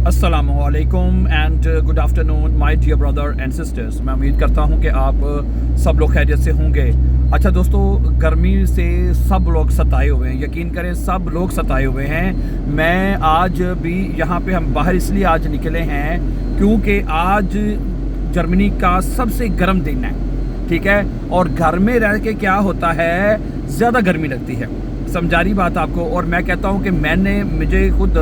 अस्सलामुअलैकुम and good afternoon my dear brother and sisters. मैं उम्मीद करता हूं कि आप सब लोग खैरियत से होंगे। अच्छा दोस्तों, गर्मी से सब लोग सताए हुए हैं, यकीन करें सब लोग सताए हुए हैं। मैं आज भी यहाँ पे हम बाहर इसलिए आज निकले हैं क्योंकि आज जर्मनी का सबसे गर्म दिन है, ठीक है। और घर में रह के क्या होता है, ज़्यादा गर्मी लगती है, समझा रही बात आपको। और मैं कहता हूँ कि मुझे खुद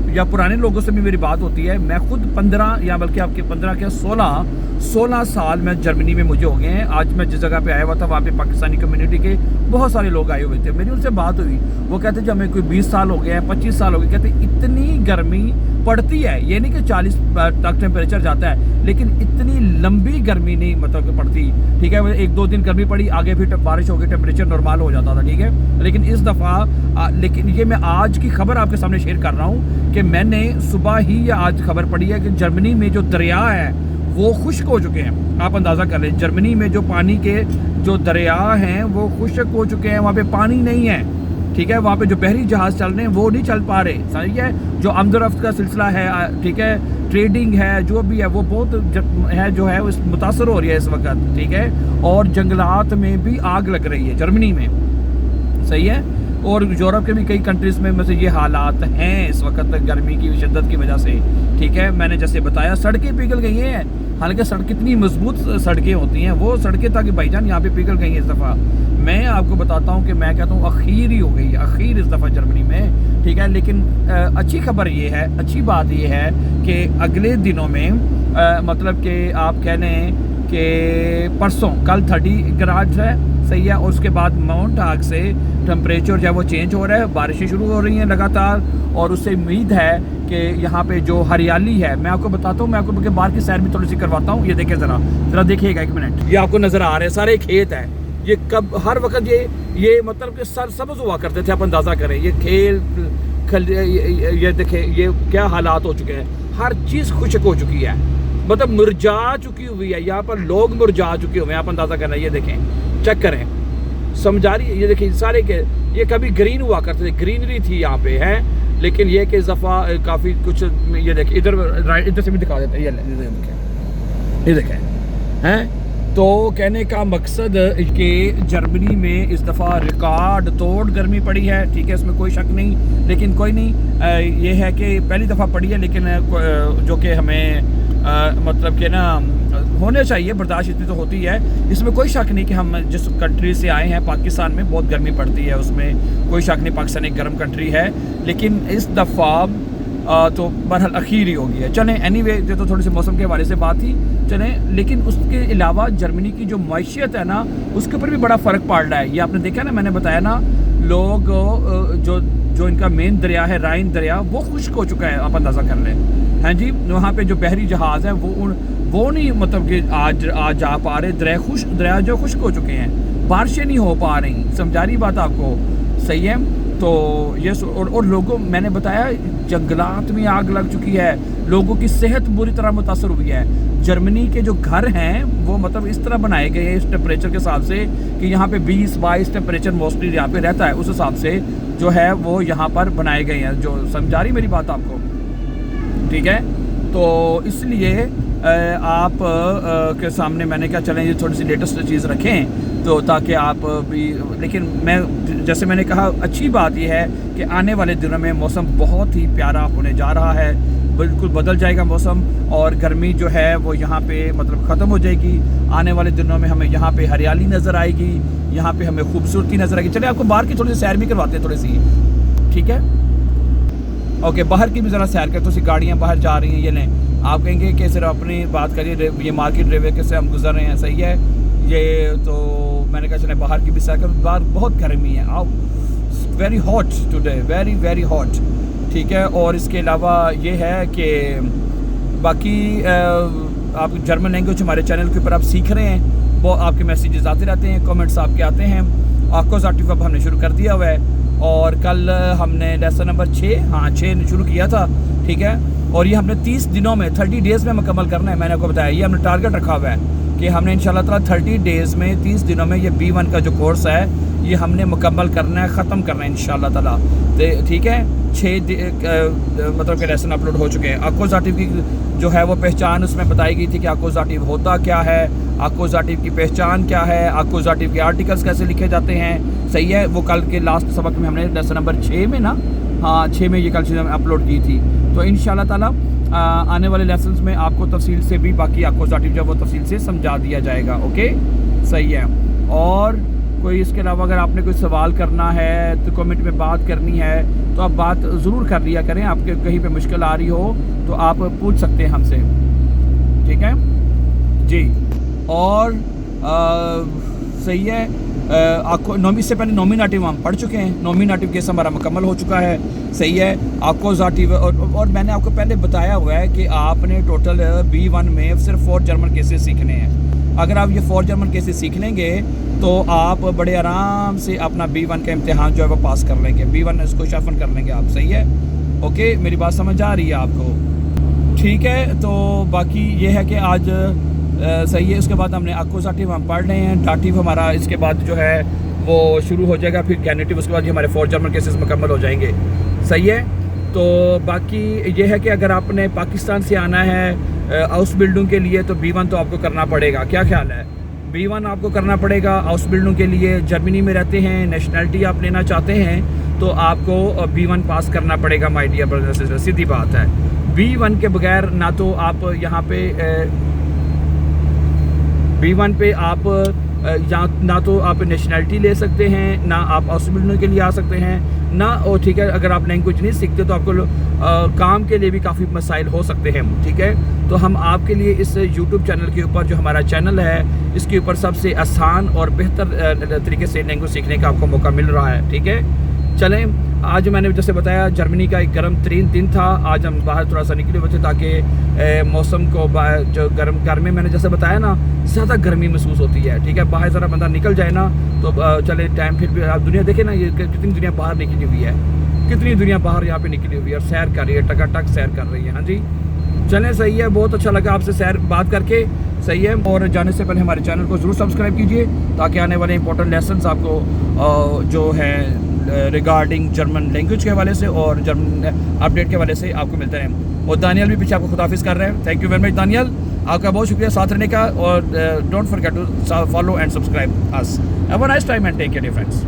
या पुराने लोगों से भी मेरी बात होती है, मैं खुद 15 या बल्कि आपके 15 क्या 16 साल में जर्मनी में मुझे हो गए हैं। आज मैं जिस जगह पे आया हुआ था वहाँ पे पाकिस्तानी कम्युनिटी के बहुत सारे लोग आए हुए थे। मेरी उनसे बात हुई, वो कहते जब हमें कोई 20 साल हो गए हैं, 25 साल हो गए, कहते इतनी गर्मी पड़ती है, ये नहीं कि 40 तक टेम्परेचर जाता है, लेकिन इतनी लंबी गर्मी नहीं मतलब पड़ती, ठीक है। 1-2 दिन गर्मी पड़ी, आगे फिर बारिश हो गई, टेम्परेचर नॉर्मल हो जाता था, ठीक है। लेकिन इस दफ़ा लेकिन ये मैं आज की खबर आपके सामने शेयर कर रहा हूँ कि मैंने सुबह ही या आज खबर पड़ी है कि जर्मनी में जो दरिया है वो खुश्क हो चुके हैं। आप अंदाज़ा कर लें, जर्मनी में जो पानी के जो दरिया हैं वो खुश्क हो चुके हैं, वहाँ पे पानी नहीं है, ठीक है। वहाँ पे जो बहरी जहाज़ चल रहे हैं वो नहीं चल पा रहे, सही है। जो आमदोरफ्त का सिलसिला है, ठीक है, ट्रेडिंग है, जो भी है वो बहुत है जो है उस मुतासर हो रही है इस वक्त, ठीक है। और जंगलात में भी आग लग रही है जर्मनी में, सही है। और यूरोप के भी कई कंट्रीज़ में मतलब ये हालात हैं इस वक्त गर्मी की शिद्दत की वजह से, ठीक है। मैंने जैसे बताया सड़कें पिघल गई हैं, हालांकि सड़क कितनी मजबूत सड़कें होती हैं, वो सड़कें ताकि भाईजान यहाँ पे पिघल गई हैं इस दफ़ा। मैं आपको बताता हूँ कि मैं कहता हूँ अखीर ही हो गई, अखीर इस दफ़ा जर्मनी में, ठीक है। लेकिन अच्छी खबर ये है, अच्छी बात ये है कि अगले दिनों में मतलब कि आप कह लें कि परसों कल 30 ग्राड है, सही है। और उसके बाद माउंट आग से टेम्परेचर जो है वो चेंज हो रहा है, बारिशें शुरू हो रही हैं लगातार, और उससे उम्मीद है कि यहाँ पे जो हरियाली है, मैं आपको बताता हूँ, मैं आपको बाहर की सैर भी थोड़ी सी करवाता हूँ। ये देखें ज़रा देखिएगा, 1 मिनट, ये आपको नज़र आ रहे हैं सारे खेत हैं। ये कब हर वक्त ये मतलब कि सब्ज़ हुआ करते थे, आप अंदाज़ा करें। ये ये देखें ये क्या हालात हो चुके हैं, हर चीज़ खुश्क हो चुकी है, मतलब मुरझा चुकी हुई है। यहाँ पर लोग मुरझा चुके हुए हैं, आप अंदाज़ा करना। ये देखें, चेक करें, समझा रही है। ये देखिए सारे के ये कभी ग्रीन हुआ करते थे, ग्रीनरी थी यहाँ पे है, लेकिन ये कि दफ़ा काफ़ी कुछ, ये देखिए इधर से भी दिखा देते हैं, ये देखें हैं। तो कहने का मकसद कि जर्मनी में इस दफ़ा रिकॉर्ड तोड़ गर्मी पड़ी है, ठीक है, इसमें कोई शक नहीं। लेकिन कोई नहीं, ये है कि पहली दफ़ा पड़ी है, लेकिन जो कि हमें मतलब कि ना होने चाहिए, बर्दाश्त इतनी तो होती है, इसमें कोई शक नहीं कि हम जिस कंट्री से आए हैं पाकिस्तान में बहुत गर्मी पड़ती है, उसमें कोई शक नहीं, पाकिस्तान एक गर्म कंट्री है। लेकिन इस दफ़ा तो बहरहाल अखीर ही हो गई है। चलें एनीवे, ये तो थोड़ी सी मौसम के हवाले से बात थी, चलें। लेकिन उसके अलावा जर्मनी की जो मैशियत है ना, उसके ऊपर भी बड़ा फ़र्क पड़ रहा है। ये आपने देखा ना, मैंने बताया ना, लोग जो इनका मेन दरिया है राइन दरिया, वो खुश्क हो चुका है, आप अंदाज़ा कर लें, हैं जी। वहाँ पे जो बहरी जहाज़ है वो नहीं मतलब कि आज जा पा रहे, दरिया जो खुश्क हो चुके हैं, बारिशें नहीं हो पा रही, समझा रही बात आपको, सही है। तो ये और लोगों, मैंने बताया जंगलात में आग लग चुकी है, लोगों की सेहत बुरी तरह मुतासर हुई है। जर्मनी के जो घर हैं वो मतलब इस तरह बनाए गए हैं इस टेम्परेचर के हिसाब से कि यहाँ पे 20-22 टेम्परेचर मोस्टली यहाँ पे रहता है, उस हिसाब से जो है वो यहाँ पर बनाए गए हैं, जो समझा रही मेरी बात आपको, ठीक है। तो इसलिए आप के सामने मैंने कहा चलें ये थोड़ी सी लेटेस्ट चीज़ रखें, तो ताकि आप भी। लेकिन मैं जैसे मैंने कहा, अच्छी बात यह है कि आने वाले दिनों में मौसम बहुत ही प्यारा होने जा रहा है, बिल्कुल बदल जाएगा मौसम, और गर्मी जो है वो यहाँ पे मतलब ख़त्म हो जाएगी। आने वाले दिनों में हमें यहाँ पे हरियाली नज़र आएगी, यहाँ पे हमें खूबसूरती नज़र आएगी। चलिए आपको बाहर की थोड़ी सी सैर भी करवाते हैं थोड़ी सी, ठीक है। ओके, बाहर की भी ज़रा सैर कर, तो सी गाड़ियाँ बाहर जा रही हैं, ये लें। आप कहेंगे कि सिर्फ अपनी बात करिए, ये मार्केट रेवे के से हम गुजर रहे हैं, सही है। ये तो मैंने कहा चले बाहर की भी सैर कर, बाहर बहुत गर्मी है, आओ, very hot today, very very hot, ठीक है। और इसके अलावा ये है कि बाकी आप जर्मन लैंग्वेज हमारे चैनल के ऊपर आप सीख रहे हैं, वो आपके मैसेजेस आते रहते हैं, कमेंट्स आपके आते हैं। आपको एक्टिव अब हमने शुरू कर दिया हुआ है, और कल हमने लेसन नंबर 6 शुरू किया था, ठीक है। और ये हमने 30 दिनों में 30 डेज़ में मुकम्मल करना है। मैंने आपको बताया ये हमने टारगेट रखा हुआ है कि हमने इंशाल्लाह ताला 30 डेज़ में 30 दिनों में ये B1 का जो कोर्स है ये हमने मुकम्मल करना है, ख़त्म करना है इंशाल्लाह ताला, ठीक है। مطلب کہ لیسن اپلوڈ ہو چکے ہیں. اکوزاٹیو کی جو ہے وہ پہچان اس میں بتائی گئی تھی کہ اکوزاٹیو ہوتا کیا ہے, اکوزاٹیو کی پہچان کیا ہے, اکوزاٹیو کے آرٹیکلس کیسے لکھے جاتے ہیں. صحیح ہے, وہ کل کے لاسٹ سبق میں ہم نے لیسن نمبر 6 میں نا, ہاں 6 میں یہ کل چیزیں اپلوڈ کی تھی. تو انشاءاللہ تعالیٰ آنے والے لیسنز میں آپ کو تفصیل سے بھی باقی اکوزاٹیو جو وہ تفصیل سے سمجھا دیا جائے گا. اوکے صحیح ہے. اور کوئی اس کے علاوہ اگر آپ نے کوئی سوال کرنا ہے تو کمنٹ میں بات کرنی ہے تو آپ بات ضرور کر لیا کریں. آپ کے کہیں پہ مشکل آ رہی ہو تو آپ پوچھ سکتے ہیں ہم سے, ٹھیک ہے جی. اور صحیح ہے, اس سے پہلے نومینیٹیو ہم پڑھ چکے ہیں, نومینیٹیو کیس ہمارا مکمل ہو چکا ہے. صحیح ہے. اکوزاٹیو اور میں نے آپ کو پہلے بتایا ہوا ہے کہ آپ نے ٹوٹل B1 میں صرف 4 جرمن کیسز سیکھنے ہیں. اگر آپ یہ 4 جرمن کیسز سیکھ لیں گے تو آپ بڑے آرام سے اپنا B1 کا امتحان جو ہے وہ پاس کر لیں گے. B1 اس کو شفن کر لیں گے آپ. صحیح ہے. اوکے, میری بات سمجھ آ رہی ہے آپ کو؟ ٹھیک ہے. تو باقی یہ ہے کہ آج صحیح ہے. اس کے بعد ہم نے اکوزاٹیو ہم پڑھ رہے ہیں. ڈاٹیو ہمارا اس کے بعد جو ہے وہ شروع ہو جائے گا, پھر گینیٹیو, اس کے بعد یہ ہمارے 4 جرمن کیسز مکمل ہو جائیں گے. صحیح ہے. تو باقی یہ ہے کہ اگر آپ نے پاکستان سے آنا ہے ہاؤس بلڈنگ کے لیے تو B1 تو آپ کو کرنا پڑے گا. کیا خیال ہے؟ B1 آپ کو کرنا پڑے گا ہاؤس بلڈنگ کے لیے. جرمنی میں رہتے ہیں, نیشنلٹی آپ لینا چاہتے ہیں تو آپ کو B1 پاس کرنا پڑے گا. مائی ڈیئر برادر سسٹر, سیدھی بات ہے. B1 کے بغیر نہ تو آپ یہاں پہ B1 پہ آپ نہ تو آپ نیشنلٹی لے سکتے ہیں, نہ آپ ہاؤس بلڈنگ کے لیے آ سکتے ہیں, نہ ٹھیک ہے. اگر آپ لینگویج نہیں سیکھتے تو آپ کو کام کے لیے بھی کافی مسائل ہو سکتے ہیں. ٹھیک ہے. تو ہم آپ کے لیے اس یوٹیوب چینل کے اوپر, جو ہمارا چینل ہے, اس کے اوپر سب سے آسان اور بہتر طریقے سے لینگویج سیکھنے کا آپ کو موقع مل رہا ہے. ٹھیک ہے. چلیں, آج میں نے جیسے بتایا جرمنی کا ایک گرم ترین دن تھا. آج ہم باہر تھوڑا سا نکلے ہوئے تھے تاکہ موسم کو جو گرمی میں نے جیسے بتایا نا, زیادہ گرمی محسوس ہوتی ہے. ٹھیک ہے. باہر ذرا بندہ نکل جائے نا تو چلے ٹائم, پھر بھی آپ دنیا دیکھیں نا, یہ کتنی دنیا باہر نکلی ہوئی ہے, کتنی دنیا باہر یہاں پہ نکلی ہوئی ہے اور سیر کر رہی ہے, ٹکا ٹک سیر کر رہی ہے. ہاں جی چلیں, صحیح ہے. بہت اچھا لگا آپ سے سیر بات کر کے. صحیح ہے. اور جانے سے پہلے ہمارے چینل کو ضرور سبسکرائب کیجئے تاکہ آنے والے امپورٹنٹ لیسنز آپ کو جو ہے ریگارڈنگ جرمن لینگویج کے حوالے سے اور جرمن اپڈیٹ کے حوالے سے آپ کو ملتے رہیں. اور دانیال بھی پیچھے آپ کو خداحافظ کر رہے ہیں. Thank you very much Daniyal, آپ کا بہت شکریہ ساتھ رہنے کا. اور don't forget to follow and subscribe us. Have a nice time and take care dear friends.